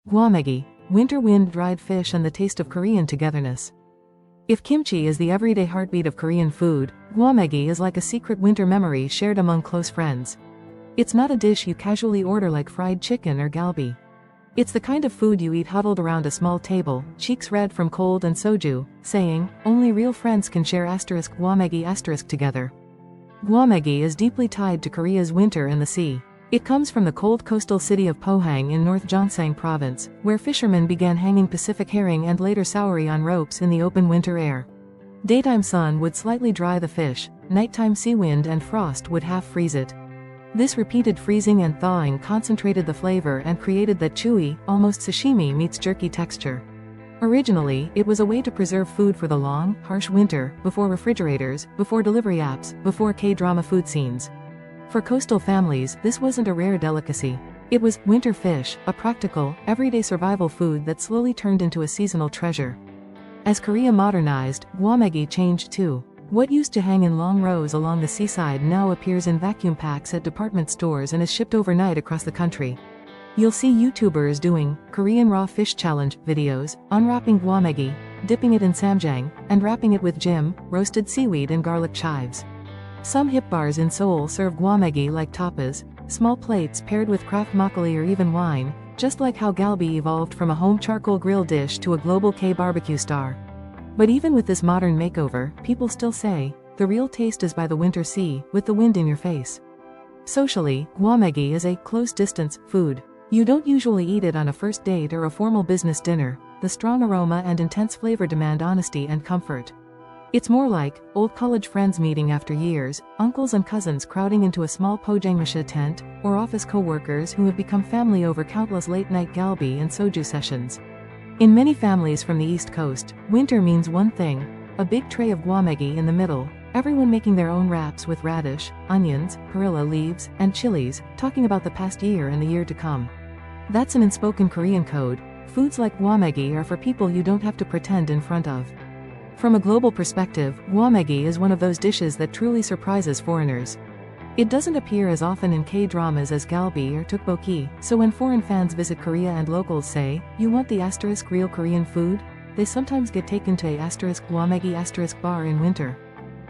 Gwamegi, winter wind dried fish and the taste of Korean togetherness. If kimchi is the everyday heartbeat of Korean food, gwamegi is like a secret winter memory shared among close friends. It's not a dish you casually order like fried chicken or galbi. It's the kind of food you eat huddled around a small table, cheeks red from cold and soju, saying, only real friends can share *gwamegi* together. Gwamegi is deeply tied to Korea's winter and the sea. It comes from the cold coastal city of Pohang in North Gyeongsang province, where fishermen began hanging Pacific herring and later sauri on ropes in the open winter air. Daytime sun would slightly dry the fish, nighttime sea wind and frost would half freeze it. This repeated freezing and thawing concentrated the flavor and created that chewy, almost sashimi meets jerky texture. Originally, it was a way to preserve food for the long, harsh winter, before refrigerators, before delivery apps, before K-drama food scenes. For coastal families, this wasn't a rare delicacy. It was winter fish, a practical, everyday survival food that slowly turned into a seasonal treasure. As Korea modernized, gwamegi changed too. What used to hang in long rows along the seaside now appears in vacuum packs at department stores and is shipped overnight across the country. You'll see YouTubers doing Korean raw fish challenge videos, unwrapping gwamegi, dipping it in samjang, and wrapping it with jjim, roasted seaweed and garlic chives. Some hip bars in Seoul serve gwamegi like tapas, small plates paired with craft makgeolli or even wine, just like how galbi evolved from a home charcoal grill dish to a global K-barbecue star. But even with this modern makeover, people still say, the real taste is by the winter sea, with the wind in your face. Socially, gwamegi is a close-distance food. You don't usually eat it on a first date or a formal business dinner. The strong aroma and intense flavor demand honesty and comfort. It's more like old college friends meeting after years, uncles and cousins crowding into a small pojangmasha tent, or office co-workers who have become family over countless late-night galbi and soju sessions. In many families from the East Coast, winter means one thing: a big tray of gwamegi in the middle, everyone making their own wraps with radish, onions, perilla leaves, and chilies, talking about the past year and the year to come. That's an unspoken Korean code. Foods like gwamegi are for people you don't have to pretend in front of. From a global perspective, gwamegi is one of those dishes that truly surprises foreigners. It doesn't appear as often in K-dramas as galbi or tteokbokki, so when foreign fans visit Korea and locals say, you want the *real Korean food? They sometimes get taken to a *gwamegi* bar in winter.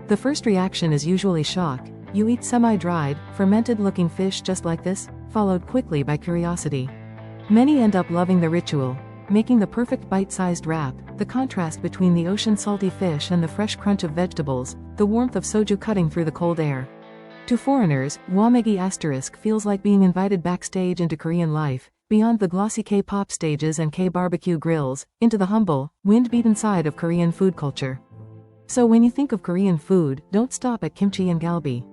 The first reaction is usually shock. You eat semi-dried, fermented-looking fish just like this, followed quickly by curiosity. Many end up loving the ritual, making the perfect bite-sized wrap, the contrast between the ocean salty fish and the fresh crunch of vegetables, the warmth of soju cutting through the cold air. To foreigners, gwamegi* feels like being invited backstage into Korean life, beyond the glossy K-pop stages and K-barbecue grills, into the humble, wind-beaten side of Korean food culture. So when you think of Korean food, don't stop at kimchi and galbi.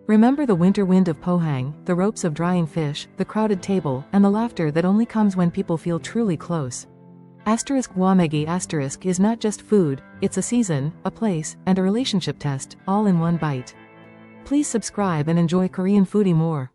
Remember the winter wind of Pohang, the ropes of drying fish, the crowded table, and the laughter that only comes when people feel truly close. *gwamegi* is not just food, it's a season, a place, and a relationship test, all in one bite. Please subscribe and enjoy Korean foodie more.